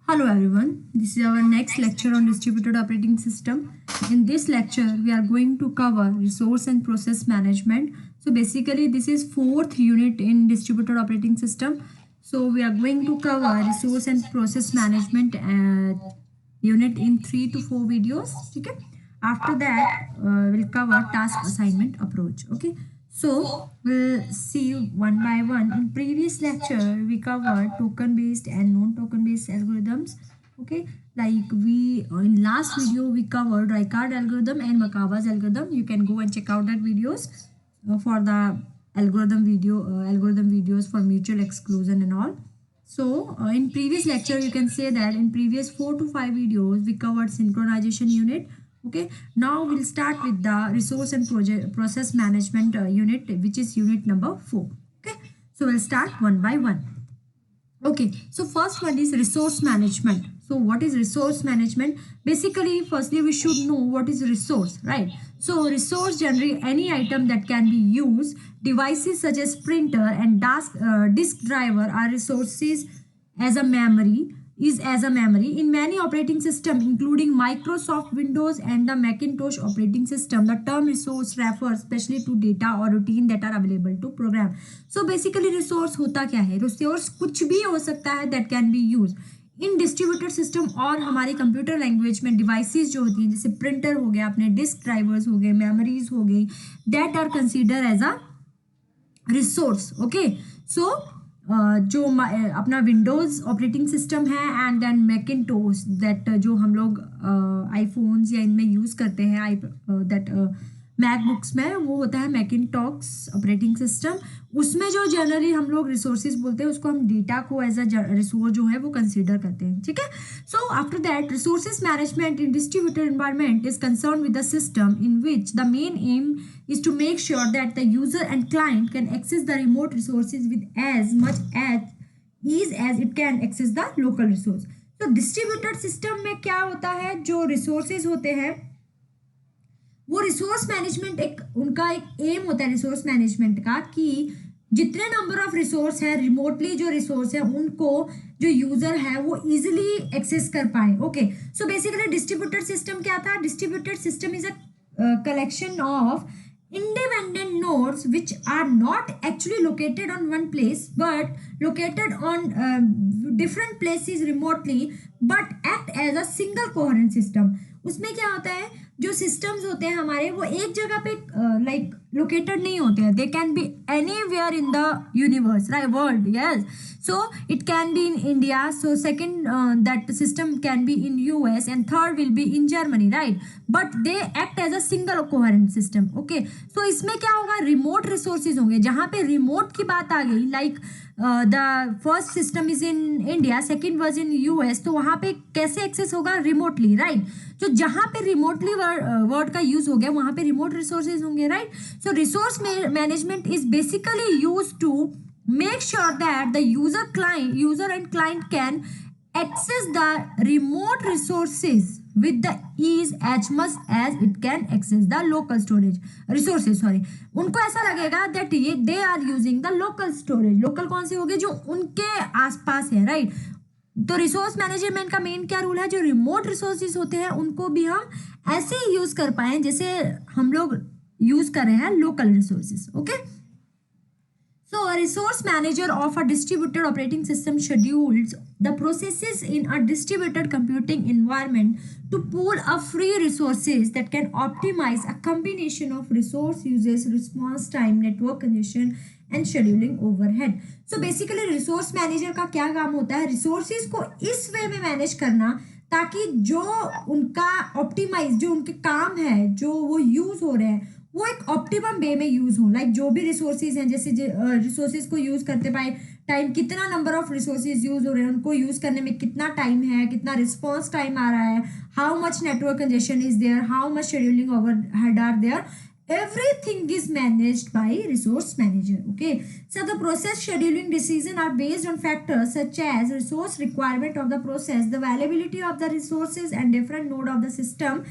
Hello everyone, this is our next lecture on distributed operating system. In this lecture, we are going to cover resource and process management. So basically this is fourth unit in distributed operating system. So we are going to cover resource and process management unit in 3 to 4 videos. Okay. After that, we'll cover task assignment approach. Okay. So we'll see one by one. In previous lecture, we covered token-based and non-token-based algorithms. Okay, like we in last video we covered Ricard algorithm and Merkava's algorithm. You can go and check out that videos for the algorithm videos for mutual exclusion and all. So in previous lecture, you can say that in previous 4 to 5 videos we covered synchronization unit. Okay, now we'll start with the resource and process management unit, which is unit number 4. Okay, so we'll start one by one. Okay, so first one is resource management. So what is resource management? Basically, firstly we should know what is resource, right? So resource generally any item that can be used. Devices such as printer and disk driver are resources as a memory. In many operating systems, including Microsoft Windows and the Macintosh operating system, the term resource refers especially to data or routine that are available to program. So basically resource होता क्या है? Resource कुछ भी हो सकता है that can be used. In distributed system और हमारी कंप्यूटर लैंग्वेज में डिवाइसेस जो होती हैं जैसे प्रिंटर हो गया, अपने डिस्क ड्राइवर्स हो गए, मेमोरीज हो गई, that are consider as a resource. Okay, so जो अपना विंडोज़ ऑपरेटिंग सिस्टम है एंड देन मैकिनटोश दैट जो हम लोग आईफोन्स या इनमें यूज़ करते हैं दैट मैकबुक्स में, वो होता है मैकिनटॉक्स ऑपरेटिंग सिस्टम. उसमें जो जनरली हम लोग रिसोर्सेज बोलते हैं उसको हम डेटा को एज अ रिसोर्स जो है वो कंसीडर करते हैं. ठीक है. So after that resources management in distributed environment is concern with the system in which the main M is to make sure that the user and client can access the remote resources with as much ease as it can access the local resource. तो distributed system में क्या होता है, जो resources होते हैं वो resource management उनका एक एम होता है रिसोर्स मैनेजमेंट का कि जितने नंबर ऑफ रिसोर्स है रिमोटली जो रिसोर्स है उनको जो यूजर है वो इजिली एक्सेस कर पाए. Okay, so basically distributed system क्या था? Distributed system is a collection of independent nodes which are not actually located on one place but located on different places remotely but act as a single coherent system. उसमें क्या होता है, जो systems होते हैं हमारे वो एक जगह पे लाइक लोकेटेड नहीं होते हैं. They can be anywhere in the universe, right, world. Yes, so it can be in India. So second that system can be in US and third will be in Germany, right, but they act as a single coherent system. Okay, so इसमें क्या होगा, remote resources होंगे. जहाँ पे remote की बात आ गई, like the first system is in India, second was in US, तो वहाँ पे कैसे एक्सेस होगा? Remotely, right. तो जहाँ पे रिमोटली वर्ड का यूज हो गया वहाँ पे रिमोट रिसोर्सेज होंगे, right. So resource management is basically use to make sure that the user and client can access the remote resources with the ease as much as it can access the local storage resources. उनको ऐसा लगेगा that they are using the local storage. Local कौन से हो गए? जो उनके आसपास है, राइट. तो रिसोर्स मैनेजमेंट का मेन क्या रूल है? जो रिमोट रिसोर्सेज होते हैं उनको भी हम ऐसे ही यूज कर पाए जैसे हम लोग यूज कर रहे हैं local resources. Okay, so a resource manager of a distributed operating system schedules the processes in a distributed computing environment to pool up free resources that can optimize a combination of resource uses, response time, network congestion and scheduling overhead. So basically resource manager का क्या काम होता है? resources को इस वे में manage करना ताकि जो उनका ऑप्टिमाइज जो उनके काम है जो वो यूज हो रहे हैं वो एक ऑप्टिमम वे में यूज हो. लाइक जो भी रिसोर्सेज हैं, जैसे रिसोर्सेज को यूज करते पाए टाइम, कितना नंबर ऑफ रिसोर्सेज यूज हो रहे हैं, उनको यूज करने में कितना टाइम है, कितना रिस्पॉन्स टाइम आ रहा है, how much network congestion is there, how much scheduling overhead are there, everything is managed by resource manager. Okay, so the process scheduling decision are based on factors such as resource requirement of the process, the availability of the resources and different node of the system,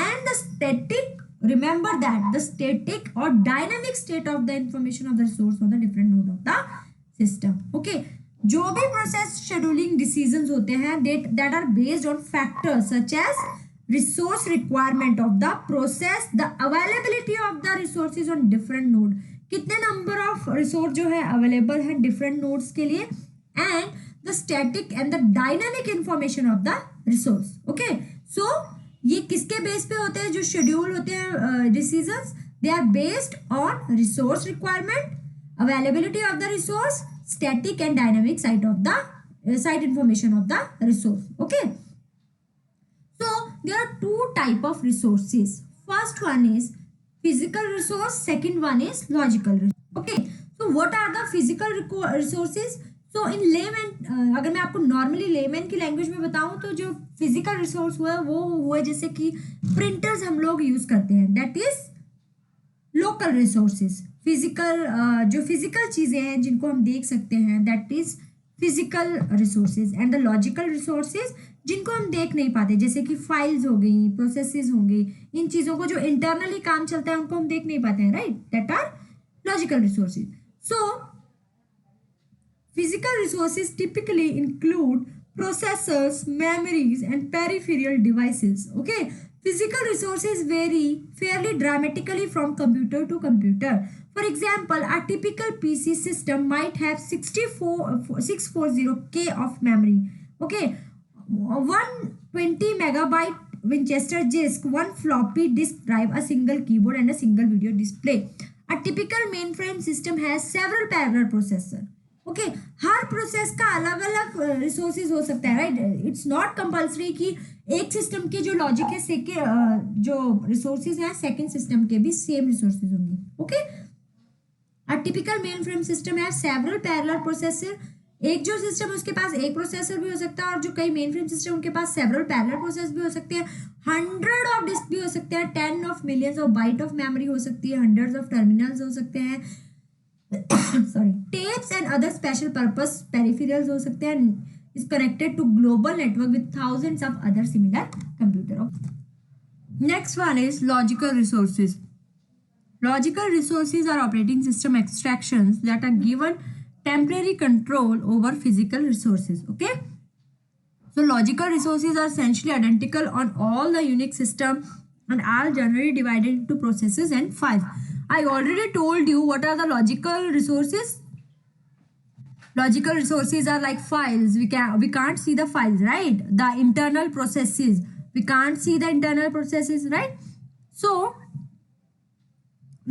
and the static, remember that, the static or dynamic state of the information of the resource on the different node of the system. Okay, जो भी process scheduling decisions होते हैं that are based on factors such as resource requirement of the process, the availability of the resources on different node, कितने number of resource जो है available है different nodes के लिए, and the static and the dynamic information of the resource. Okay, so ये किसके base पे होते हैं जो शेड्यूल होते हैं decisions, they are based on resource requirement, availability of the resource, static and dynamic side of the side information of the resource. Okay, so there are two type of resources. First one is physical resource, second one is logical resource. Okay, so what are the physical resources? So in layman अगर मैं आपको normally layman की language में बताऊं तो जो physical resource हुआ वो हुआ जैसे कि प्रिंटर्स हम लोग यूज करते हैं, that is local resources. Physical जो फिजिकल चीजें हैं जिनको हम देख सकते हैं that is physical resources, and the logical resources जिनको हम देख नहीं पाते जैसे कि फाइल्स हो गई, प्रोसेसेस होंगे, इन चीजों को जो इंटरनली काम चलता है उनको हम देख नहीं पाते हैं, right, that are logical resources. So physical resources typically include processors, memories and peripheral devices. Okay, physical resources vary fairly dramatically from computer to computer. For example, a typical PC system might have 640K of memory. Okay, 120 megabyte Winchester disk, one floppy disk drive, a single keyboard and a single video display. A typical mainframe system has several parallel processors. Okay, her process का अलग अलग resources हो सकता है, right. It's not compulsory कि एक system के जो लॉजिक है जो रिसोर्सेज हैं सेकंड सिस्टम के भी सेम रिसोर्सेज होंगे। Okay, a typical main frame system है सेवरल पैरेलल प्रोसेसर, एक जो सिस्टम है उसके पास एक प्रोसेसर भी हो सकता है, और जो कई मेन फ्रेम सिस्टम उनके पास सेवरल पैरेलल प्रोसेस भी हो सकते हैं, 100 ऑफ डिस्क भी हो सकते हैं, 10 of millions of bite of memory हो सकती है, हंड्रेड्स ऑफ टर्मिनल्स हो सकते हैं, sorry, tapes and other special purpose peripherals हो सकते हैं, is connected to global network with thousands of other similar computer. Next one is logical resources. Logical resources are operating system abstractions that are given temporary control over physical resources. Okay, so logical resources are essentially identical on all the Unix system and are generally divided into processes and files. I already told you what are the logical resources. Logical resources are like files. We can't see the files, right? The internal processes, we can't see the internal processes, right? So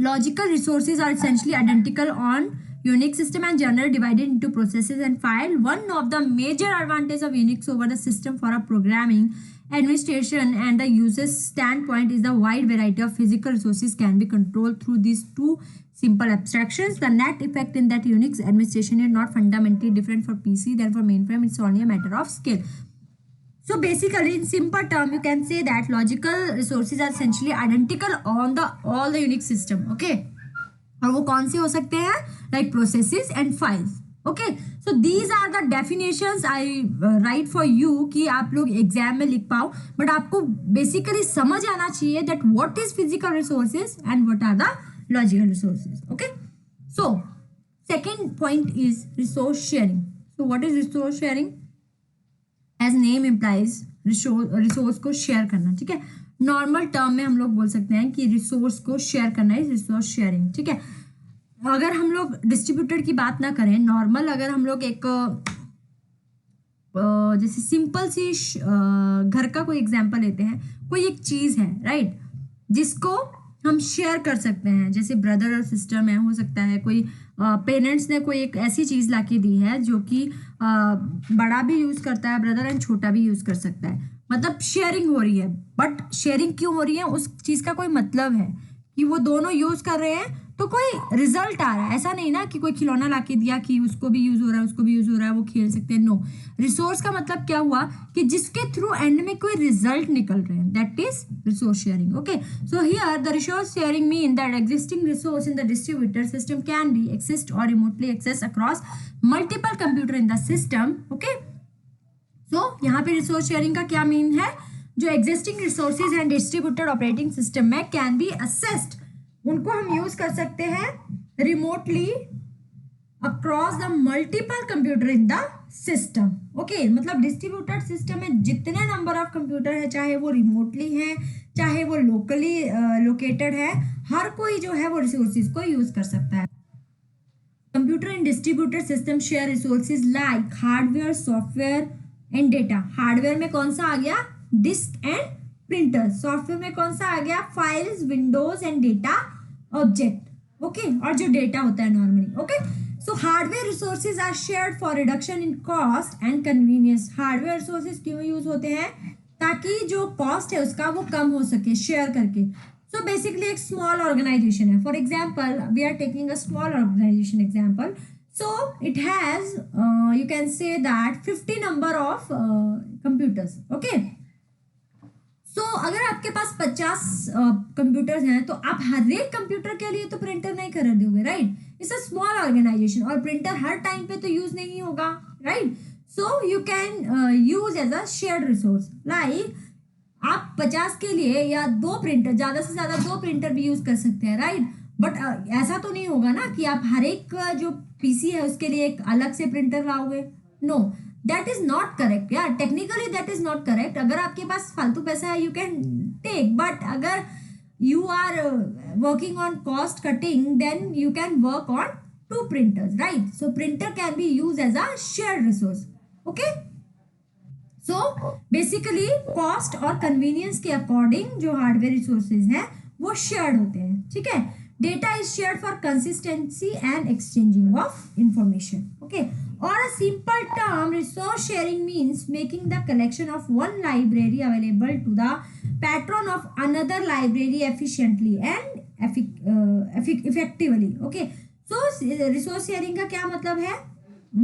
logical resources are essentially identical on Unix system and generally divided into processes and file. One of the major advantages of Unix over the system for a programming, administration and the user's standpoint is the wide variety of physical resources can be controlled through these two simple abstractions. The net effect in that Unix administration is not fundamentally different for PC than for mainframe. It's only a matter of scale. So basically, in simple term, you can say that logical resources are essentially identical on all the Unix system. Okay, और वो कौन से हो सकते हैं, like processes and files. Okay, so these are the definitions I write for you कि आप लोग एग्जाम में लिख पाओ, बट आपको बेसिकली समझ आना चाहिए that what is physical resources and what are the logical resources. Okay, so second point is resource sharing. So what is resource sharing? As name implies, resource को शेयर करना, ठीक है। नॉर्मल टर्म में हम लोग बोल सकते हैं कि रिसोर्स को शेयर करना है, रिसोर्स शेयरिंग, ठीक है। अगर हम लोग डिस्ट्रीब्यूटेड की बात ना करें, नॉर्मल अगर हम लोग एक जैसे सिंपल सी घर का कोई एग्जांपल लेते हैं, कोई एक चीज़ है, राइट, जिसको हम शेयर कर सकते हैं, जैसे ब्रदर और सिस्टर में हो सकता है, कोई पेरेंट्स ने कोई एक ऐसी चीज़ ला के दी है जो कि बड़ा भी यूज़ करता है ब्रदर एंड छोटा भी यूज़ कर सकता है, मतलब शेयरिंग हो रही है। बट शेयरिंग क्यों हो रही है, उस चीज़ का कोई मतलब है कि वो दोनों यूज़ कर रहे हैं तो कोई रिजल्ट आ रहा है, ऐसा नहीं ना कि कोई खिलौना ला के दिया कि उसको भी यूज़ हो रहा है उसको भी यूज़ हो रहा है वो खेल सकते हैं। नो, रिसोर्स का मतलब क्या हुआ कि जिसके थ्रू एंड में कोई रिजल्ट निकल रहे हैं, that is resource sharing. Okay, so here the resource sharing mean that existing resource in the distributor system can be accessed और remotely access across multiple computer in the system. Okay, so यहाँ पे resource sharing का क्या mean है, जो existing resources and distributed operating system में can be assessed, उनको हम यूज कर सकते हैं remotely across the multiple computer in the system. Okay, मतलब डिस्ट्रीब्यूटेड सिस्टम में जितने नंबर ऑफ कंप्यूटर है, चाहे वो रिमोटली है चाहे वो लोकली लोकेटेड है, हर कोई जो है वो रिसोर्सेज को यूज कर सकता है। Computer in distributed system share resources like hardware, software and data. Hardware में कौन सा आ गया? Disc and printer. सॉफ्टवेयर में कौन सा आ गया? Files, windows and data object. Okay, और जो डेटा होता है normally. Okay, so hardware resources are shared for reduction in cost and convenience. Hardware resources क्यों यूज होते हैं? ताकि जो कॉस्ट है उसका वो कम हो सके शेयर करके। सो बेसिकली एक स्मॉल ऑर्गेनाइजेशन है, for example we are taking a small organization example. So it has you can say that 50 number of computers. Okay, so अगर आपके पास 50 कंप्यूटर्स हैं तो आप हर एक कंप्यूटर के लिए तो प्रिंटर नहीं खरीदोगे, right? It's a small organization और प्रिंटर हर टाइम पे तो यूज नहीं होगा, right? So you can use as a shared resource. Like आप 50 के लिए या 2 प्रिंटर, ज्यादा से ज्यादा 2 प्रिंटर भी यूज कर सकते हैं, राइट? बट ऐसा तो नहीं होगा ना कि आप हर एक जो पीसी है उसके लिए एक अलग से प्रिंटर लाओगे। No, that is not correct यार, technically that is not correct. अगर आपके पास फालतू पैसा है यू कैन टेक, बट अगर you are working on cost cutting then you can work on 2 printers, right? So printer can be use as a shared resource. Okay, so basically cost और convenience के according जो hardware resources हैं वो shared होते हैं, ठीक है? Data is shared for consistency and exchanging of information. Okay, or a simple term, resource sharing means making the collection of one library available to the patron of another library efficiently and effectively. Okay, so resource sharing का क्या मतलब है?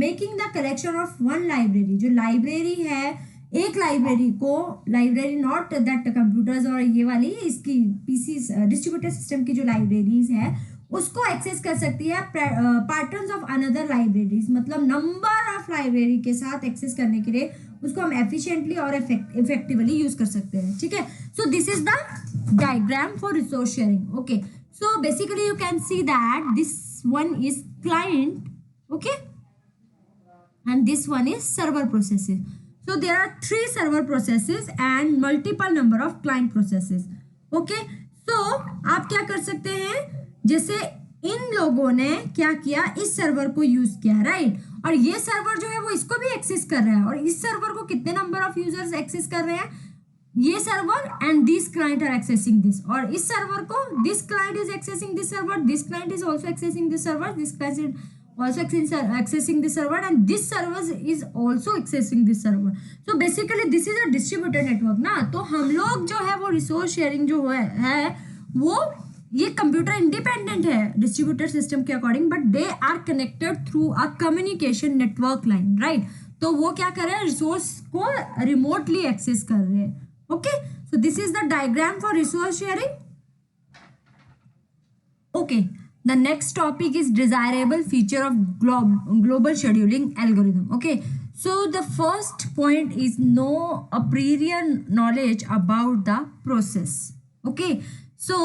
Making the collection of one library, जो library है, एक library को, library not that computers और ये वाली इसकी पीसी डिस्ट्रीब्यूटेड सिस्टम की जो लाइब्रेरीज है उसको एक्सेस कर सकती है पैटर्न्स ऑफ अनदर लाइब्रेरीज। मतलब नंबर ऑफ लाइब्रेरी के साथ एक्सेस करने के लिए उसको हम एफिशिएंटली और इफेक्टिवली यूज कर सकते हैं, ठीक है? सो this is the diagram for resource sharing. Okay, so basically you can see that this one is client, okay, and this one is server processes. So there are 3 server processes and multiple number of client processes. Okay, so आप क्या कर सकते हैं? जैसे इन लोगों ने क्या किया, इस सर्वर को यूज किया, राइट? और ये सर्वर जो है वो इसको भी एक्सेस कर रहा है, और इस सर्वर को कितने नंबर ऑफ यूजर्स एक्सेस कर रहे हैं? ये server and this client are accessing this, और इस सर्वर को this client is accessing this server, this client is also accessing this server, this client also accessing the server and this server is also accessing this server. So basically this is a distributed network ना। तो हम लोग जो है वो resource sharing जो है वो ये कंप्यूटर इंडिपेंडेंट है डिस्ट्रीब्यूटेड सिस्टम के according, but they are connected through a communication network line, right? तो वो क्या कर रहे हैं? रिसोर्स को रिमोटली एक्सेस कर रहे हैं। Okay, so this is the diagram for resource sharing. Okay, the next topic is desirable feature of global scheduling algorithm. Okay, so the first point is know a prior knowledge about the process. Okay, so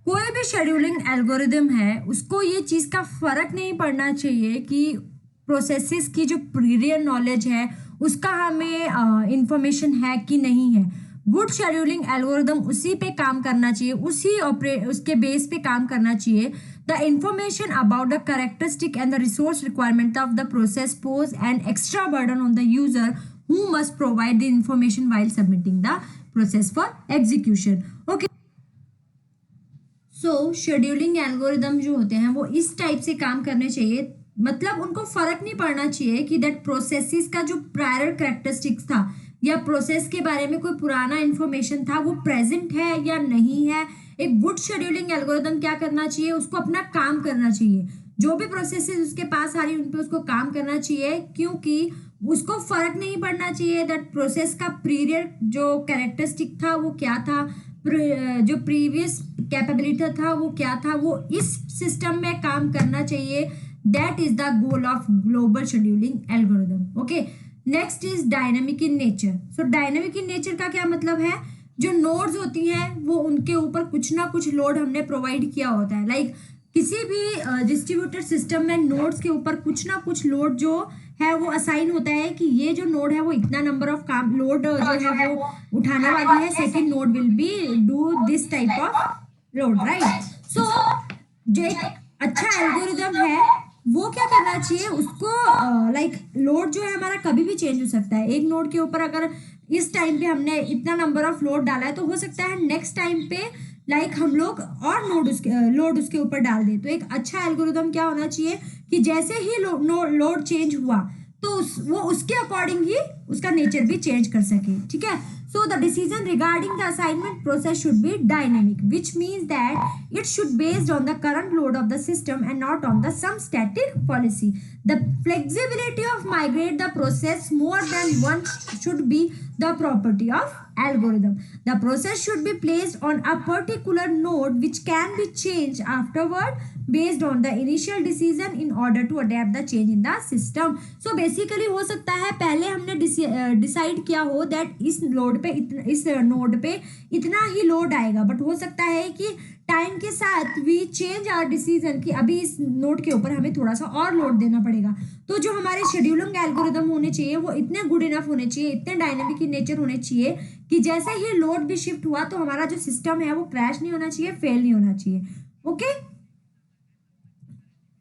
कोई भी scheduling algorithm है उसको ये चीज़ का फर्क नहीं पड़ना चाहिए कि प्रोसेसेस की जो प्रीवियर नॉलेज है उसका हमें इंफॉर्मेशन है कि नहीं है। गुड शेड्यूलिंग एल्गोरिदम उसी पे काम करना चाहिए, उसके बेस पे काम करना चाहिए। The information about the characteristic and the resource requirement of the process pose and extra burden on the user who must provide the information while submitting the process for execution. Okay, so scheduling algorithm जो होते हैं वो इस type से काम करने चाहिए, मतलब उनको फर्क नहीं पड़ना चाहिए कि दैट प्रोसेसेस का जो प्रायर कैरेक्टरिस्टिक्स था या प्रोसेस के बारे में कोई पुराना इंफॉर्मेशन था वो प्रेजेंट है या नहीं है। एक गुड शेड्यूलिंग एल्गोरिदम क्या करना चाहिए? उसको अपना काम करना चाहिए, जो भी प्रोसेसेस उसके पास आ रही है उन पे उसको काम करना चाहिए, क्योंकि उसको फर्क नहीं पड़ना चाहिए दैट प्रोसेस का प्रीवियर जो कैरेक्टरिस्टिक था वो क्या था, जो प्रीवियस कैपेबिलिटी था वो क्या था, वो इस सिस्टम में काम करना चाहिए। That is the goal of global scheduling algorithm. Okay, next is dynamic in nature. So dynamic in nature का क्या मतलब है? जो नोड्स होती हैं वो उनके ऊपर कुछ ना कुछ लोड हमने प्रोवाइड किया होता है। लाइक किसी भी डिस्ट्रीब्यूटेड सिस्टम में नोड्स के ऊपर कुछ ना कुछ लोड जो है वो असाइन होता है कि ये जो नोड है वो इतना नंबर ऑफ काम लोड जो है वो उठाने वाली है, second node will be do this type of load, right. So जो एक अच्छा एल्गोरिदम है वो क्या करना चाहिए, उसको लाइक लोड जो है हमारा कभी भी चेंज हो सकता है। एक नोड के ऊपर अगर इस टाइम पे हमने इतना नंबर ऑफ लोड डाला है तो हो सकता है नेक्स्ट टाइम पे लाइक हम लोग और लोड उसके ऊपर डाल दें। तो एक अच्छा एल्गोरिदम क्या होना चाहिए कि जैसे ही लोड चेंज हुआ तो वो उसके अकॉर्डिंग ही उसका नेचर भी चेंज कर सके, ठीक है। So the decision regarding the assignment process should be dynamic, which means that it should based on the current load of the system and not on the some static policy. The flexibility of migrate the process more than one should be the property of algorithm. The process should be placed on a particular node which can be changed afterward based on the initial decision in order to adapt the change in the system. So basically हो सकता है पहले हमने decide किया हो that इस load पे इस नोड पे इतना ही लोड आएगा, बट हो सकता है कि टाइम के साथ वी चेंज आवर डिसीजन कि अभी इस नोड के ऊपर हमें थोड़ा सा और लोड देना पड़ेगा। तो जो हमारे शेड्यूलिंग एल्गोरिदम होने चाहिए वो इतने गुड इनफ होने चाहिए, इतने डायनेमिक इन नेचर होने चाहिए कि जैसे ही लोड भी शिफ्ट हुआ तो हमारा जो सिस्टम है वो क्रैश नहीं होना चाहिए, फेल नहीं होना चाहिए। Okay,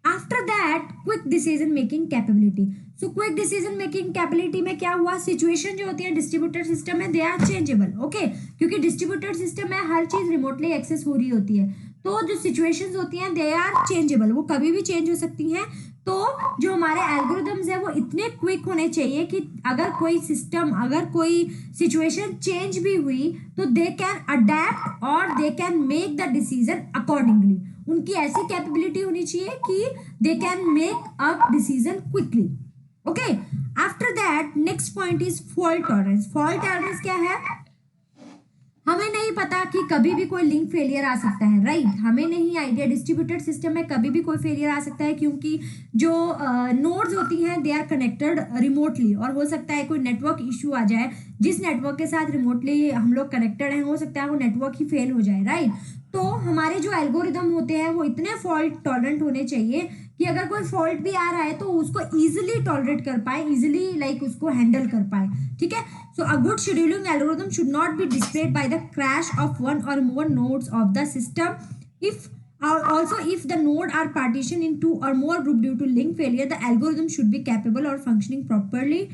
after that quick decision making capability. So quick decision making capability में क्या हुआ, सिचुएशन जो होती है डिस्ट्रीब्यूटेड सिस्टम में दे आर चेंजेबल, ओके, क्योंकि डिस्ट्रीब्यूटेड सिस्टम में हर चीज रिमोटली एक्सेस हो रही होती है। तो जो सिचुएशंस होती हैं दे आर चेंजेबल, वो कभी भी चेंज हो सकती हैं। तो जो हमारे एल्गोरिदम्स है वो इतने क्विक होने चाहिए कि अगर कोई सिस्टम अगर कोई सिचुएशन चेंज भी हुई तो दे कैन अडेप्ट और they can make the decision accordingly. उनकी ऐसी कैपेबिलिटी होनी चाहिए कि they can make a decision quickly. Okay, after that next point is fault tolerance. Fault tolerance क्या है, हमें नहीं पता कि कभी भी कोई लिंक फेलियर आ सकता है, राइट। हमें नहीं आइडिया, डिस्ट्रीब्यूटेड सिस्टम में कभी भी कोई फेलियर आ सकता है क्योंकि जो नोड्स होती हैं दे आर कनेक्टेड रिमोटली, और हो सकता है कोई नेटवर्क इशू आ जाए, जिस नेटवर्क के साथ रिमोटली हम लोग कनेक्टेड हैं हो सकता है वो नेटवर्क ही फेल हो जाए, राइट। तो हमारे जो एल्गोरिदम होते हैं वो इतने फॉल्ट टॉलरेंट होने चाहिए कि अगर कोई फॉल्ट भी आ रहा है तो उसको इजीली टॉलरेट कर पाए, इजीली लाइक उसको हैंडल कर पाए, ठीक है। So a good scheduling algorithm should not be displayed by the crash of one और more nodes of the system. If also if the node are partitioned in two or more group due to link failure, the algorithm should be capable or functioning properly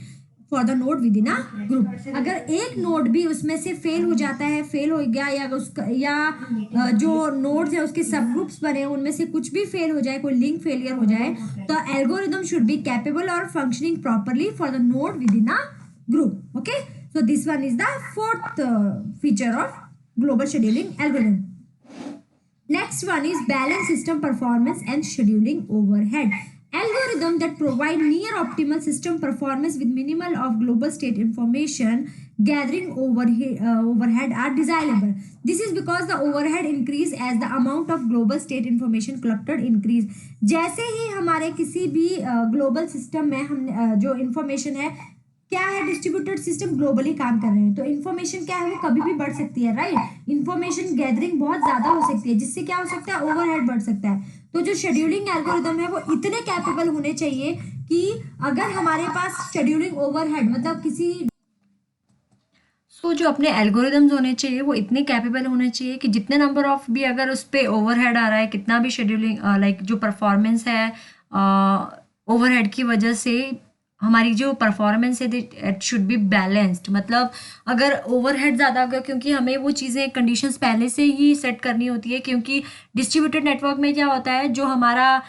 for the node with in a group. अगर एक node भी उसमें से fail हो जाता है, fail हो गया या उसका या जो नोड्स है उसके सब ग्रुप्स बने उनमें से कुछ भी फेल हो जाए, कोई लिंक फेलियर हो जाए, तो एल्गोरिदम शुड बी कैपेबल और functioning properly for the node with in a group. Okay, so this one is the fourth feature of global scheduling algorithm. Next one is balance system performance and scheduling overhead. Algorithm that provide near optimal system performance with minimal of global state information gathering overhead are desirable. This is because the overhead increase as the amount of global state information collected increase. जैसे ही हमारे किसी भी global system में हम जो information है, क्या है, डिस्ट्रीब्यूटेड सिस्टम ग्लोबली काम कर रहे हैं तो इन्फॉर्मेशन क्या है वो कभी भी बढ़ सकती है, राइट। इन्फॉर्मेशन गैदरिंग बहुत ज्यादा हो सकती है जिससे क्या हो सकता है, ओवरहेड बढ़ सकता है। तो जो शेड्यूलिंग एल्गोरिदम है वो इतने कैपेबल होने चाहिए कि अगर हमारे पास शेड्यूलिंग ओवरहेड मतलब किसी जो अपने एल्गोरिदम्स होने चाहिए वो इतने कैपेबल होने चाहिए कि जितने नंबर ऑफ भी अगर उस पर ओवरहेड आ रहा है, कितना भी शेड्यूलिंग लाइक जो परफॉर्मेंस है ओवरहेड की वजह से हमारी जो परफॉर्मेंस है इट शुड बी बैलेंस्ड। मतलब अगर ओवरहेड ज़्यादा होगा क्योंकि हमें वो चीज़ें कंडीशंस पहले से ही सेट करनी होती है, क्योंकि डिस्ट्रीब्यूटेड नेटवर्क में क्या होता है, जो हमारा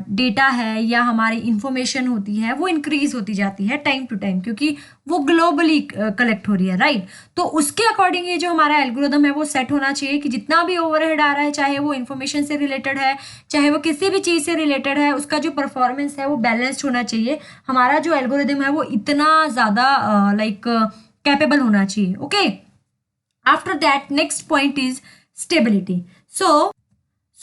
डेटा है या हमारी इंफॉर्मेशन होती है वो इंक्रीज होती जाती है टाइम टू टाइम क्योंकि वो ग्लोबली कलेक्ट हो रही है, राइट। तो उसके अकॉर्डिंग ये जो हमारा एल्गोरिदम है वो सेट होना चाहिए कि जितना भी ओवरहेड आ रहा है, चाहे वो इन्फॉर्मेशन से रिलेटेड है, चाहे वो किसी भी चीज़ से रिलेटेड है, उसका जो परफॉर्मेंस है वो बैलेंस्ड होना चाहिए। हमारा जो एल्गोरिदम है वो इतना ज़्यादा लाइक कैपेबल होना चाहिए। Okay, after that next point is stability.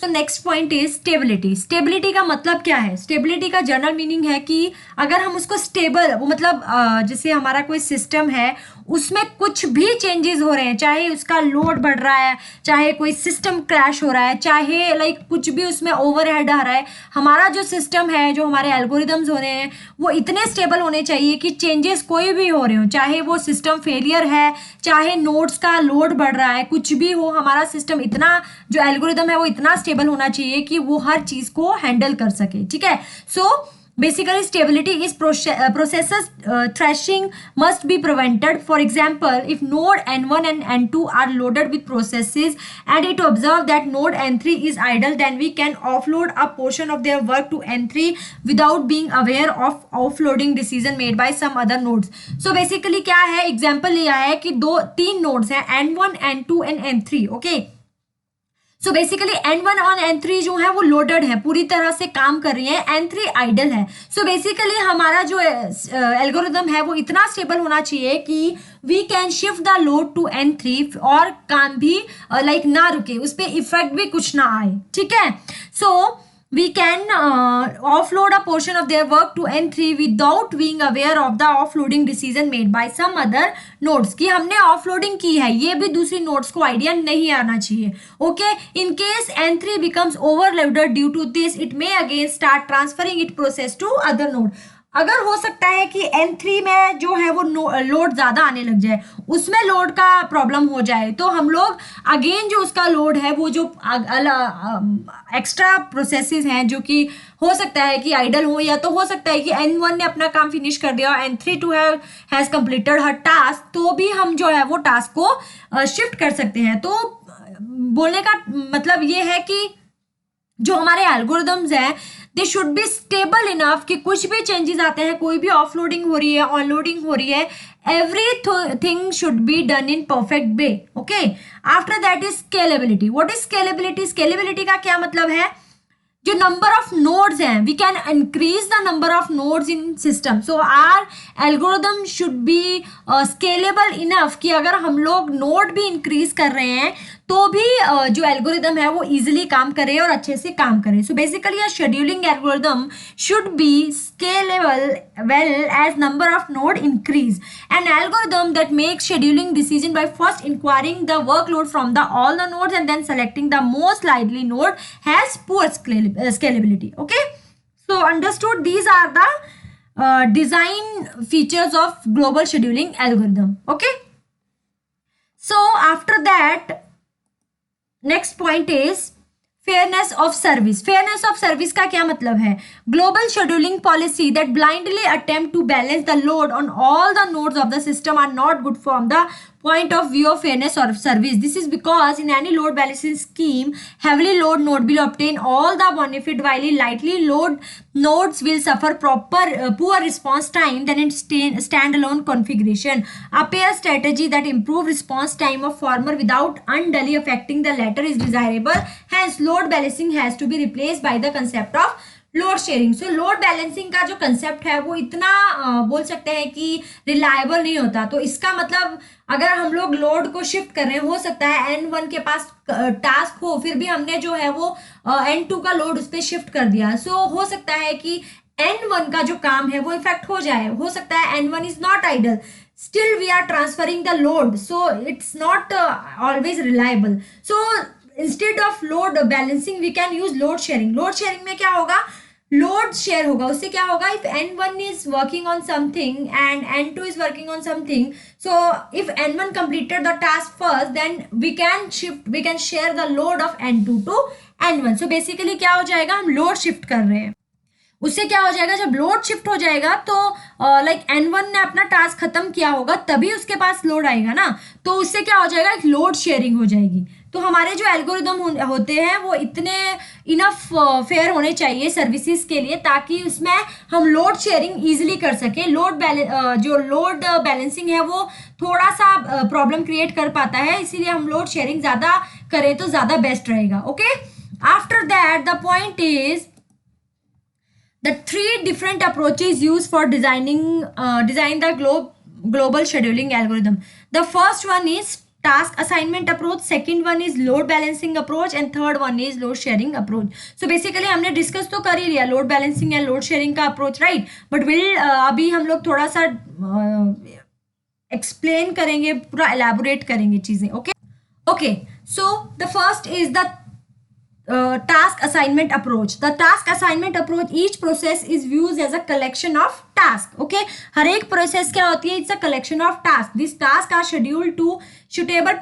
So next point is stability. Stability का मतलब क्या है? स्टेबिलिटी का जनरल मीनिंग है कि अगर हम उसको स्टेबल, वो मतलब जैसे हमारा कोई सिस्टम है उसमें कुछ भी चेंजेस हो रहे हैं, चाहे उसका लोड बढ़ रहा है, चाहे कोई सिस्टम क्रैश हो रहा है, चाहे लाइक कुछ भी उसमें ओवरहेड आ रहा है, हमारा जो सिस्टम है, जो हमारे एल्गोरिदम्स हो रहे हैं वो इतने स्टेबल होने चाहिए कि चेंजेस कोई भी हो रहे हो, चाहे वो सिस्टम फेलियर है, चाहे नोड्स का लोड बढ़ रहा है, कुछ भी हो, हमारा सिस्टम इतना, जो एल्गोरिदम है वो इतना स्टेबल होना चाहिए कि वो हर चीज को हैंडल कर सके। ठीक है, सो basically stability is processes thrashing must be prevented. For example, if node n1 and n2 are loaded with processes and it observe that node n3 is idle, then we can offload a portion of their work to n3 without being aware of offloading decision made by some other nodes. So basically क्या है, example लिया है कि तीन nodes हैं n1 n2 and n3. okay, so basically n1 और n3 जो है वो लोडेड है, पूरी तरह से काम कर रही है, n3 आइडल है। सो बेसिकली हमारा जो एल्गोरिदम है वो इतना स्टेबल होना चाहिए कि we can shift the load to n3 और काम भी लाइक ना रुके, उस पर इफेक्ट भी कुछ ना आए। ठीक है, सो we can offload a portion of their work to n3 without being aware of the offloading decision made by some other nodes, कि हमने offloading की है, ये भी दूसरी nodes को आइडिया नहीं आना चाहिए। okay, in case n3 becomes overloaded due to this, it may again start transferring its process to other node. अगर हो सकता है कि n3 में जो है वो लोड ज्यादा आने लग जाए, उसमें लोड का प्रॉब्लम हो जाए, तो हम लोग अगेन जो उसका लोड है वो जो एक्स्ट्रा प्रोसेसेस हैं जो कि हो सकता है कि आइडल हो, या तो हो सकता है कि n1 ने अपना काम फिनिश कर दिया और n3 too has completed her task, तो भी हम जो है वो टास्क को शिफ्ट कर सकते हैं। तो बोलने का मतलब ये है कि जो हमारे एल्गोरिदम्स हैं they should be stable enough कि कुछ भी चेंजेस आते हैं, कोई भी ऑफलोडिंग हो रही है, ऑनलोडिंग हो रही है, everything should be done in perfect way. okay, after that is scalability. what is scalability? scalability का क्या मतलब है? जो नंबर ऑफ नोड्स हैं, we can increase the number of nodes in system. So our algorithm should be scalable enough कि अगर हम लोग नोड भी इंक्रीज कर रहे हैं तो भी जो एल्गोरिदम है वो इजीली काम करे और अच्छे से काम करे। So basically a scheduling algorithm should be scalable well as number of node increase. An algorithm that makes scheduling decision by first inquiring the workload from the all the nodes and then selecting the most likely node has poor scalability. okay, so understood, these are the design features of global scheduling algorithm. okay, so after that next point is fairness of service. Fairness of service का क्या मतलब है? Global scheduling policy that blindly attempt to balance the load on all the nodes of the system are not good from the point of view of fairness of service. This is because in any load balancing scheme, heavily load node will obtain all the benefit while lightly load nodes will suffer poor response time than in standalone configuration. A pair strategy that improve response time of former without unduly affecting the latter is desirable. Hence, load balancing has to be replaced by the concept of load sharing. So load balancing का जो concept है वो इतना बोल सकते हैं कि reliable नहीं होता। तो इसका मतलब अगर हम लोग लोड को शिफ्ट कर रहे हैं, हो सकता है n1 के पास टास्क हो, फिर भी हमने जो है वो n2 का लोड उस पर शिफ्ट कर दिया। सो हो सकता है कि n1 का जो काम है वो इफेक्ट हो जाए, हो सकता है n1 is not idle, still we are transferring the load, so it's not always reliable. So instead of load balancing we can use load sharing. load sharing में क्या होगा? लोड शेयर होगा। उससे क्या होगा? If n1 is working on something and n2 is working on something, so if n1 completed the task first, then we can share the load of n2 to n1. so basically क्या हो जाएगा? हम load shift कर रहे हैं। उससे क्या हो जाएगा? जब लोड शिफ्ट हो जाएगा तो लाइक n1 ने अपना टास्क खत्म किया होगा तभी उसके पास लोड आएगा ना, तो उससे क्या हो जाएगा? एक लोड शेयरिंग हो जाएगी। तो हमारे जो एल्गोरिदम होते हैं वो इतने इनफ फेयर होने चाहिए सर्विसेज के लिए ताकि उसमें हम लोड शेयरिंग इजीली कर सके। जो लोड बैलेंसिंग है वो थोड़ा सा प्रॉब्लम क्रिएट कर पाता है, इसीलिए हम लोड शेयरिंग ज़्यादा करें तो ज़्यादा बेस्ट रहेगा। Okay, after that the point is the three different approaches used for design the global scheduling algorithm. The first one is task assignment approach, second one is load balancing approach, and third one is load sharing approach. So basically हमने discuss तो कर ही लिया load balancing and load sharing का approach, right, but will अभी हम लोग थोड़ा सा एक्सप्लेन करेंगे, पूरा एलैबोरेट करेंगे चीजें. Okay okay, so the first is the task assignment approach. The task assignment approach, each process is viewed as a collection of task. Okay, हर एक प्रोसेस क्या होती है? It's a collection of tasks. These tasks are scheduled to suitable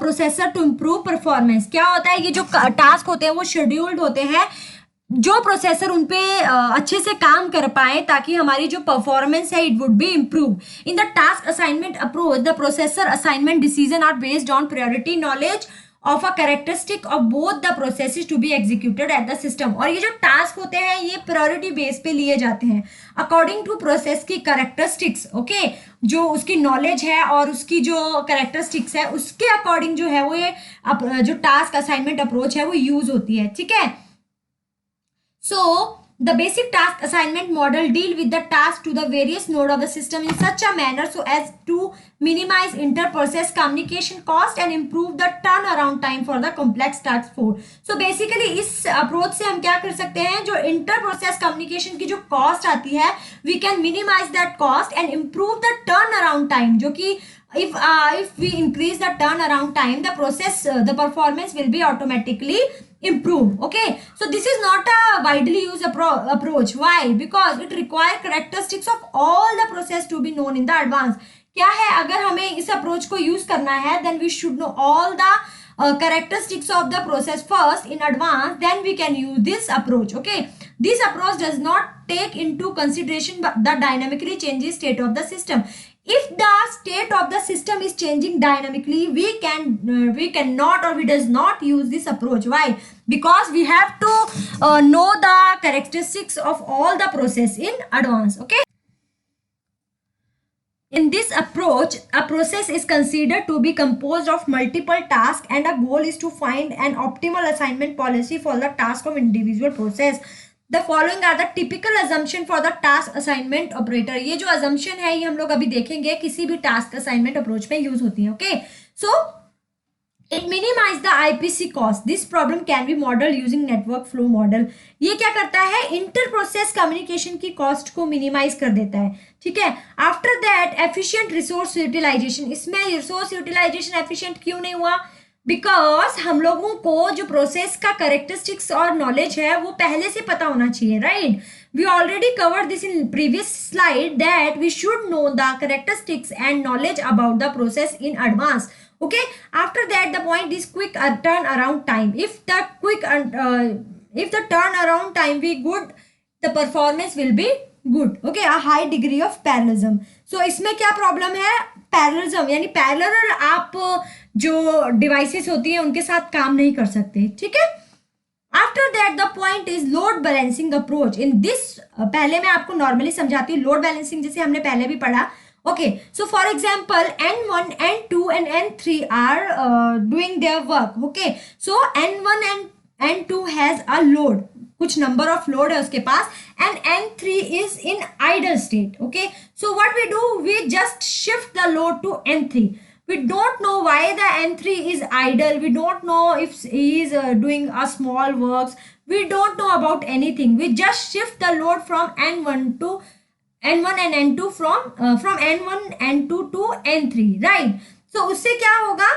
processor to improve performance. क्या होता है? ये जो task होते हैं वो शेड्यूल्ड होते हैं जो प्रोसेसर उन पे अच्छे से काम कर पाए ताकि हमारी जो परफॉर्मेंस है it would be improve. In the task assignment approach the processor assignment decision are based on priority knowledge of a characteristic of both the processes to be executed at the system. और ये जो task होते हैं ये priority base पे लिए जाते हैं अकॉर्डिंग टू प्रोसेस की कैरेक्टरिस्टिक्स. ओके, जो उसकी नॉलेज है और उसकी जो कैरेक्टरिस्टिक्स है उसके अकॉर्डिंग जो है वो ये जो टास्क असाइनमेंट अप्रोच है वो यूज होती है. ठीक है, सो the basic task assignment model deal with the task to the various node of the system in such a manner so as to minimize inter-process communication cost and improve the turnaround time for the complex task force. So basically इस approach से हम क्या कर सकते हैं? जो inter-process communication की जो cost आती है we can minimize that cost and improve the turnaround time, जो कि if we increase the turnaround time the process the performance will be automatically improve. Okay, so this is not a widely used approach. Why? Because it requires characteristics of all the process to be known in the advance. क्या है? अगर हमें इस approach को use करना है then we should know all the characteristics of the process first in advance, then we can use this approach. Okay, this approach does not take into consideration the dynamically changing state of the system. If the state of the system is changing dynamically we cannot or we does not use this approach. Why? Because we have to know the characteristics of all the process in advance. Okay, in this approach a process is considered to be composed of multiple tasks and a goal is to find an optimal assignment policy for the task of individual process. The following are the typical assumption for the task assignment operator. ये जो assumption है ये हम लोग अभी देखेंगे किसी भी task assignment approach में use होती है. Okay, so it minimize the IPC cost. This problem can be modeled using network flow model. ये क्या करता है? इंटर प्रोसेस कम्युनिकेशन की कॉस्ट को मिनिमाइज कर देता है. ठीक है, after that efficient resource utilization. इसमें रिसोर्स यूटिलाइजेशन एफिशिएंट क्यों नहीं हुआ? बिकॉज हम लोगों को जो प्रोसेस का कैरेक्टरिस्टिक्स और नॉलेज है वो पहले से पता होना चाहिए, right. We already covered this in previous slide that we should know the characteristics and knowledge about the process in advance. Okay, after that the point is quick turn around time. If the turn around time be good the performance will be good. Okay, a high degree of parallelism. So इसमें क्या problem है? Parallelism यानी parallel आप जो devices होती हैं उनके साथ काम नहीं कर सकते. ठीक है, after that the point is load balancing approach. In this पहले मैं आपको नॉर्मली समझाती हूँ. लोड बैलेंसिंग जैसे हमने पहले भी पढ़ा. Okay, so for example N1, N2 and N3 are doing their work. Okay, so N1 and N2 has a load, कुछ number of load है उसके पास, and N3 is in idle state. Okay, so what we do, we just shift the load to N3. We don't know why the N3 is idle. We don't know if he is doing a small works. We don't know about anything. We just shift the load from N1 to N1 and N2 from N1 N2 to N3, right. So उससे क्या होगा?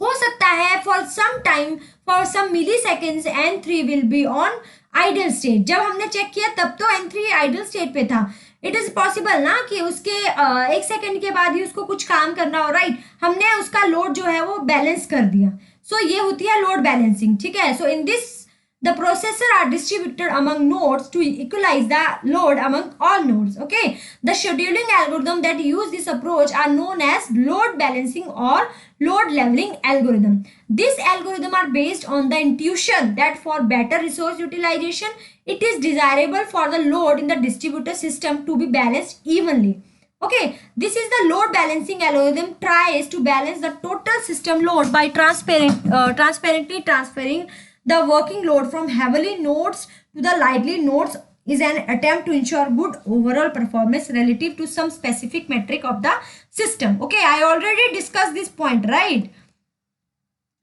हो सकता है for some time, for some milliseconds N3 will be on idle state. जब हमने check किया तब तो N3 idle state पे था. It is possible ना कि उसके एक सेकेंड के बाद ही उसको कुछ काम करना हो, राइट. हमने उसका लोड जो है वो बैलेंस कर दिया. So ये होती है लोड बैलेंसिंग. ठीक है, so in this the processor are distributed among nodes to equalize the load among all nodes. Okay, the scheduling algorithm that use this approach are known as load balancing or load leveling algorithm. These algorithms are based on the intuition that for better resource utilization it is desirable for the load in the distributed system to be balanced evenly. Okay, this is the load balancing algorithm tries to balance the total system load by transparently transferring the working load from heavily nodes to the lightly nodes is an attempt to ensure good overall performance relative to some specific metric of the system. Okay, I already discussed this point, right?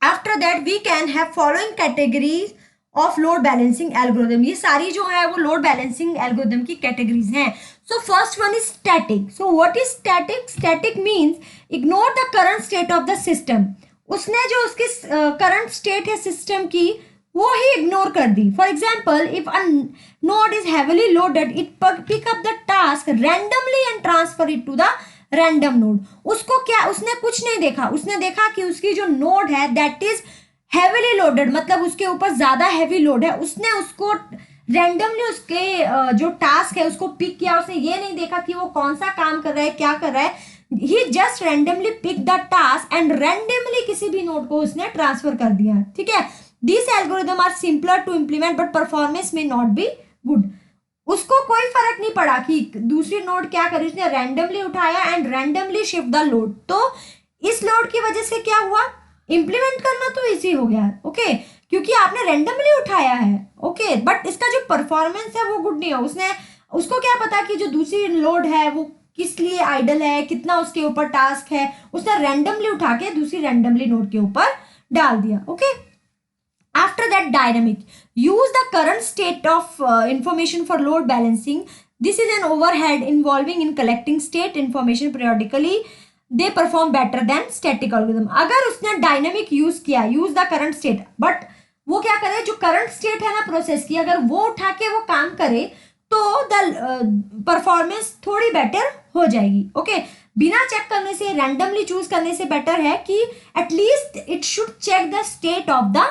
After that we can have following categories of load balancing algorithm. ये सारी जो है वो load balancing algorithm की categories हैं. So first one is static. So what is static? Static means ignore the current state of the system. उसने जो उसकी current state है system की वो ही इग्नोर कर दी. For example if a node is heavily loaded it pick up the task randomly and transfer it to the random node. उसको क्या, उसने कुछ नहीं देखा, उसने देखा कि उसकी जो नोड है दैट इज हैवीली लोडेड, मतलब उसके ऊपर ज्यादा हैवी लोड है. उसने उसको रैंडमली उसके जो टास्क है उसको पिक किया. उसने ये नहीं देखा कि वो कौन सा काम कर रहा है, क्या कर रहा है. He just randomly pick the task and randomly किसी भी नोड को उसने ट्रांसफर कर दिया. ठीक है. These algorithms are simpler to implement but performance may not be good. उसको कोई फर्क नहीं पड़ा कि दूसरी नोड क्या करी, उसने रैंडमली उठाया and randomly shift the load. तो इस लोड की वजह से क्या हुआ, इंप्लीमेंट करना तो इजी हो गया. ओके, क्योंकि आपने रैंडमली उठाया है. ओके, बट इसका जो परफॉर्मेंस है वो गुड नहीं हो. उसको क्या पता कि जो दूसरी लोड है वो किस लिए आइडल है, कितना उसके ऊपर टास्क है. उसने रैंडमली उठा के दूसरी रैंडमली नोड के ऊपर डाल दिया. Okay. After that, dynamic. Use the current state of information for load balancing. This is an overhead involving in collecting state information periodically. They perform better than static algorithm. अगर उसने dynamic use किया, use the current state, but वो क्या करे, जो current state है ना process की, अगर वो उठा के वो काम करे तो the performance थोड़ी better हो जाएगी. ओके, बिना चेक करने से, रैंडमली चूज करने से बेटर है कि at least it should check the state of the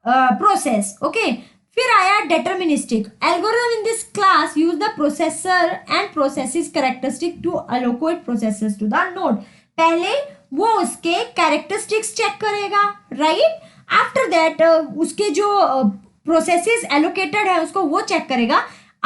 process. Okay, फिर आया deterministic algorithm. In this class use the processor and processes characteristic to allocate processors to the node. पहले वो उसके कैरेक्टरिस्टिक्स चेक करेगा, राइट. आफ्टर दैट उसके जो processes allocated है उसको वो चेक करेगा.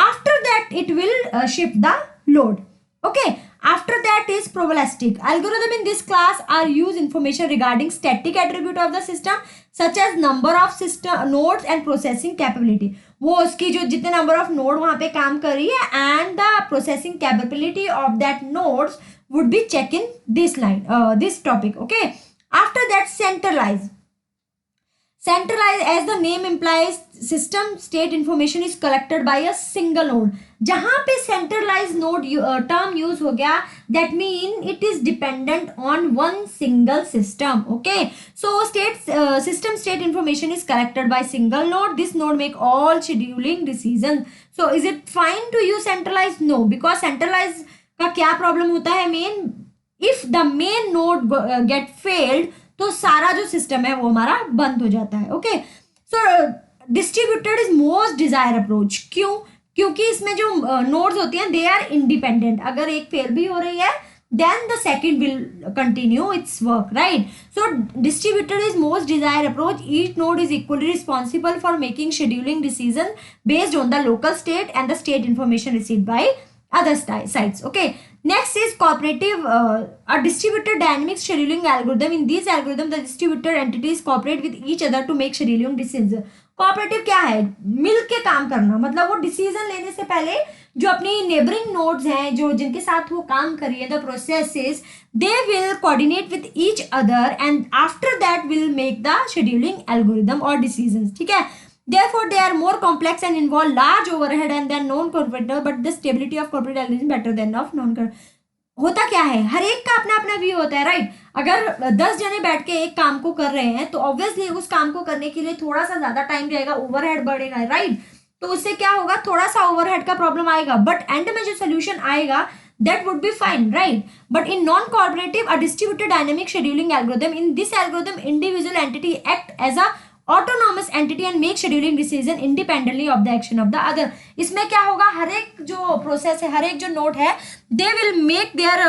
After that it will shift the load. Okay, after that is probabilistic algorithm. In this class are use information regarding static attribute of the system such as number of system nodes and processing capability. वो उसकी जो जितने number of node वहाँ पे काम कर रही है and the processing capability of that nodes would be check in this line this topic. Okay, after that centralize. Centralized, as the name implies, system state information is collected by a single node. जहाँ पे centralized node term use हो गया, that mean it is dependent on one single system. Okay, so system state information is collected by single node. This node make all scheduling decisions. So is it fine to use centralized? No, because centralized का क्या problem होता है main? If the main node get failed, तो सारा जो system है वो हमारा बंद हो जाता है. Okay, so distributed is most desire approach. क्यों? क्योंकि इसमें जो नोड्स होती हैं दे आर इंडिपेंडेंट. अगर एक फेल भी हो रही है then the second will continue its work, right. So distributed is most desire approach. Each node is equally responsible for making scheduling decision based on the local state and the state information received by other sites. Okay, next is cooperative a distributed dynamic scheduling algorithm. In these algorithm the distributed entities cooperate with each other to make scheduling decisions. cooperative क्या है, मिल के काम करना. मतलब वो decision लेने से पहले जो अपनी नेबरिंग नोड्स हैं जो जिनके साथ वो काम कर रही है, the processes, they will coordinate with each other and after that will make the scheduling algorithm और डिसीजंस. ठीक है. Therefore, they are more complex and involve large overhead and they are non-cooperative, but the stability of corporate algorithm better than of non-cooperative. होता क्या है, हर एक का अपना अपना व्यू होता है, राइट. अगर 10 जने बैठ के एक काम को कर रहे हैं तो ऑब्वियसली उस काम को करने के लिए थोड़ा सा ज्यादा टाइम जाएगा, ओवरहेड बढ़ेगा, राइट. तो उससे क्या होगा, थोड़ा सा ओवरहेड का प्रॉब्लम आएगा, बट एंड में जो सोल्यूशन आएगा that would be fine, right. But in non-cooperative, a distributed dynamic scheduling algorithm, in this algorithm individual entity act as a autonomous entity and make scheduling decision independently of the action of the other. इसमें क्या होगा, हर एक जो process है, हर एक जो node है, they will make their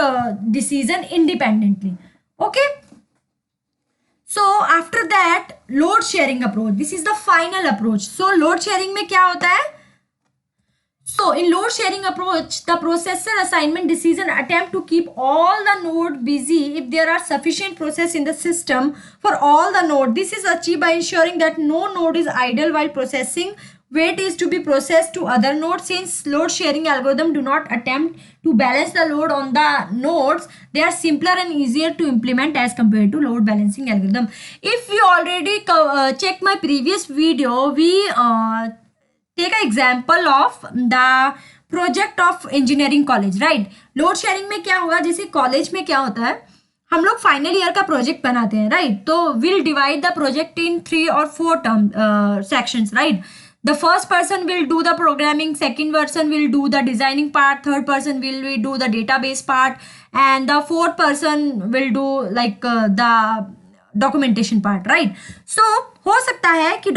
decision independently. Okay, so after that load sharing approach, this is the final approach. So load sharing में क्या होता है, so in load sharing approach the processor assignment decision attempt to keep all the node busy if there are sufficient process in the system for all the node. This is achieved by ensuring that no node is idle while processing weight is to be processed to other nodes. Since load sharing algorithm do not attempt to balance the load on the nodes, they are simpler and easier to implement as compared to load balancing algorithm. If we already check my previous video, we take an example of the project of engineering college, right. Load sharing में क्या होगा, जैसे college में क्या होता है, हम लोग फाइनल ईयर का प्रोजेक्ट बनाते हैं, राइट. तो will divide the project in 3 or 4 term sections, right. The first person will do the programming, second person will do the designing part, third person will do the database part, and the fourth person will do like the documentation part, right. So हो सकता है कि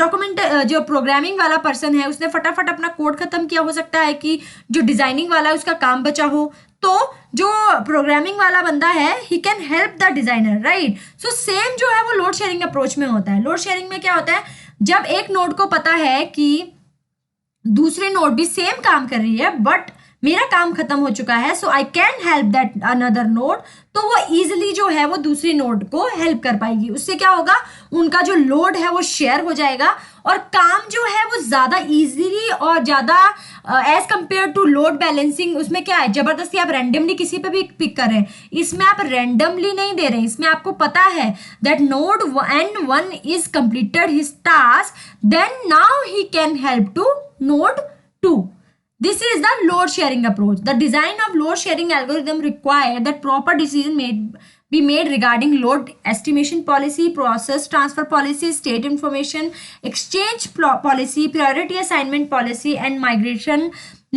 जो programming वाला person है उसने फटाफट अपना कोड खत्म किया, हो सकता है कि जो डिजाइनिंग वाला है उसका काम बचा हो, तो जो प्रोग्रामिंग वाला बंदा है ही can help the designer, right. So same जो है वो लोड शेयरिंग अप्रोच में होता है. लोड शेयरिंग में क्या होता है, जब एक नोड को पता है कि दूसरी नोड भी सेम काम कर रही है बट मेरा काम खत्म हो चुका है, so I can help that another node, तो वो इजिली जो है वो दूसरी नोड को हेल्प कर पाएगी. उससे क्या होगा, उनका जो लोड है वो शेयर हो जाएगा और काम जो है वो ज्यादा इजीली और ज्यादा as compare to load balancing. उसमें क्या है, जबरदस्ती आप रैंडमली किसी पे भी पिक कर रहे हैं, इसमें आप रैंडमली नहीं दे रहे हैं. इसमें आपको पता है that node N1 is completed his task, then now he can help to node 2. This is the load sharing approach. The design of load sharing algorithm require that proper decision be made regarding load estimation policy, process transfer policy, state information exchange policy, priority assignment policy and migration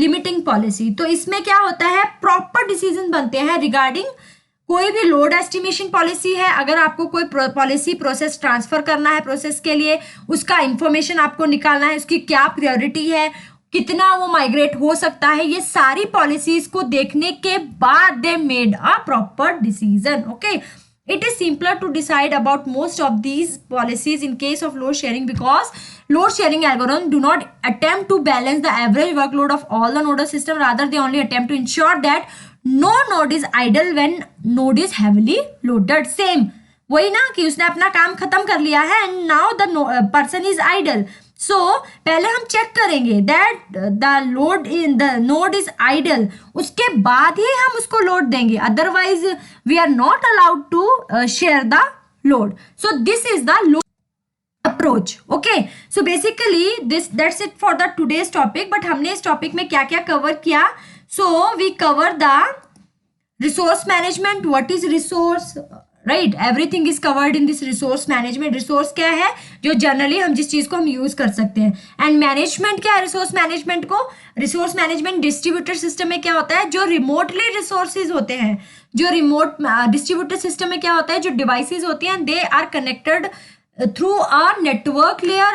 limiting policy. तो इसमें क्या होता है, proper decision बनते हैं regarding कोई भी load estimation policy है. अगर आपको कोई पॉलिसी प्रोसेस ट्रांसफर करना है, प्रोसेस के लिए उसका इंफॉर्मेशन आपको निकालना है, उसकी क्या प्रायोरिटी है, कितना वो माइग्रेट हो सकता है, ये सारी पॉलिसीज को देखने के बाद they made a proper decision. Okay, it is simpler to decide about most of these policies in case of load sharing because load sharing algorithm do not attempt to balance the average workload of all the nodal system, rather they only attempt to ensure that no node is idle when node is heavily loaded. Same वही ना कि उसने अपना काम खत्म कर लिया है and now the person is idle. सो पहले हम चेक करेंगे that the load in the node is idle, उसके बाद ही हम उसको लोड देंगे, otherwise we are not allowed to share the load. So this is the load approach. Okay, so basically that's it for the today's topic. But हमने इस topic में क्या क्या कवर किया, so we cover the resource management. What is resource, right, everything is covered in this resource management. Resource क्या है, जो generally हम जिस चीज को हम यूज कर सकते हैं. एंड मैनेजमेंट क्या है रिसोर्स मैनेजमेंट को, रिसोर्स मैनेजमेंट डिस्ट्रीब्यूटेड सिस्टम में क्या होता है, जो रिमोटली रिसोर्सेज होते हैं, जो रिमोट डिस्ट्रीब्यूटेड सिस्टम में क्या होता है, जो डिवाइसेज होती हैं they are connected through a network layer,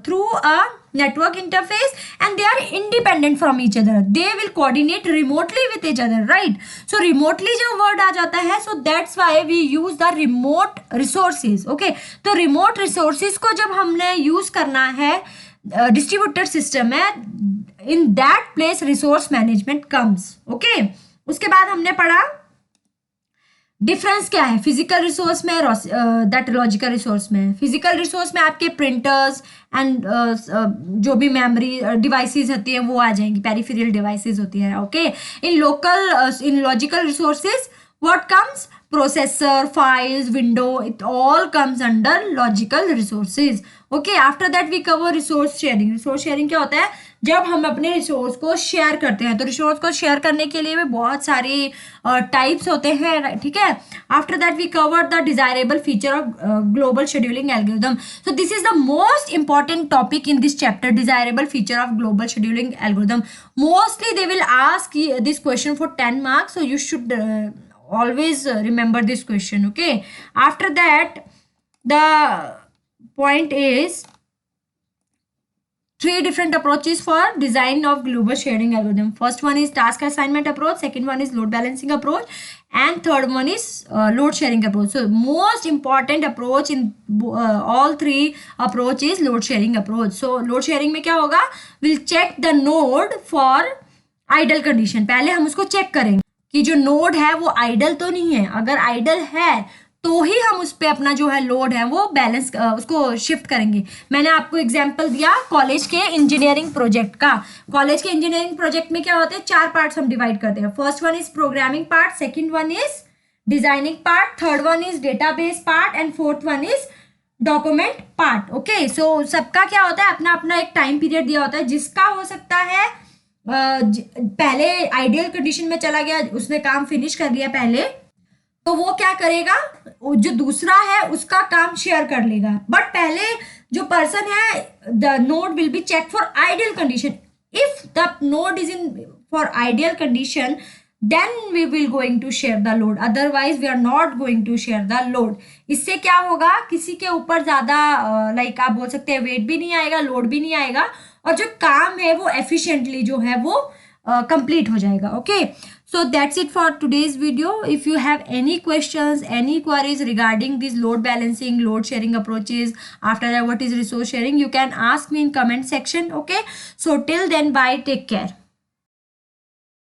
through a network interface, and they are independent from each other. They will coordinate remotely with each other, right? So remotely जो word आ जाता है, so that's why we use the remote resources. Okay, तो remote resources को जब हमने use करना है distributed system में, in that place resource management comes. Okay, उसके बाद हमने पढ़ा डिफरेंस क्या है फिजिकल रिसोर्स में दैट लॉजिकल रिसोर्स में. फिजिकल रिसोर्स में आपके प्रिंटर्स एंड जो भी मेमोरी डिवाइसेस होती हैं वो आ जाएंगी, पेरिफेरल डिवाइसेस होती है. Okay, in logical resources what comes, processor, files, window, it all comes under logical resources. Okay, after that we cover resource sharing. Resource sharing क्या होता है, जब हम अपने रिसोर्स को शेयर करते हैं. तो रिसोर्स को शेयर करने के लिए भी बहुत सारी टाइप्स होते हैं, ठीक है. After that we cover the desirable feature of global scheduling algorithm. So this is the most important topic in this chapter, desirable feature of global scheduling algorithm. Mostly they will ask this question for 10 marks, so you should always remember this question. Okay, after that the point is 3 different approaches for design of global sharing algorithm. First one is task assignment approach, second one is load balancing approach, and third one is load sharing approach. So most important approach in all 3 approach is load sharing approach. So load sharing में क्या होगा, we'll check the node for idle condition. पहले हम उसको check करेंगे कि जो node है वो आइडल तो नहीं है. अगर आइडल है तो ही हम उस पर अपना जो है लोड है वो बैलेंस उसको शिफ्ट करेंगे। मैंने आपको एग्जांपल दिया कॉलेज के इंजीनियरिंग प्रोजेक्ट का। कॉलेज के इंजीनियरिंग प्रोजेक्ट में क्या होते हैं, 4 पार्ट्स हम डिवाइड करते हैं। First one is programming part, second one is designing part, third one is database part and fourth one is document part. Okay, so सबका क्या होता है, अपना अपना एक टाइम पीरियड दिया होता है। जिसका हो सकता है पहले आइडियल कंडीशन में चला गया, उसने काम फिनिश कर लिया पहले, तो वो क्या करेगा, जो दूसरा है उसका काम शेयर कर लेगा। बट पहले जो पर्सन है, the node will be check for ideal condition. If the node is in for ideal condition, then we will going to share the load, otherwise we are not going to share the load। इससे क्या होगा, किसी के ऊपर ज्यादा like आप बोल सकते हैं वेट भी नहीं आएगा, लोड भी नहीं आएगा, और जो काम है वो एफिशिएंटली जो है वो कंप्लीट हो जाएगा। Okay, so that's it for today's video। if you have any questions, any queries regarding this load balancing, load sharing approaches, after that what is resource sharing, you can ask me in comment section। okay, so till then, bye, take care।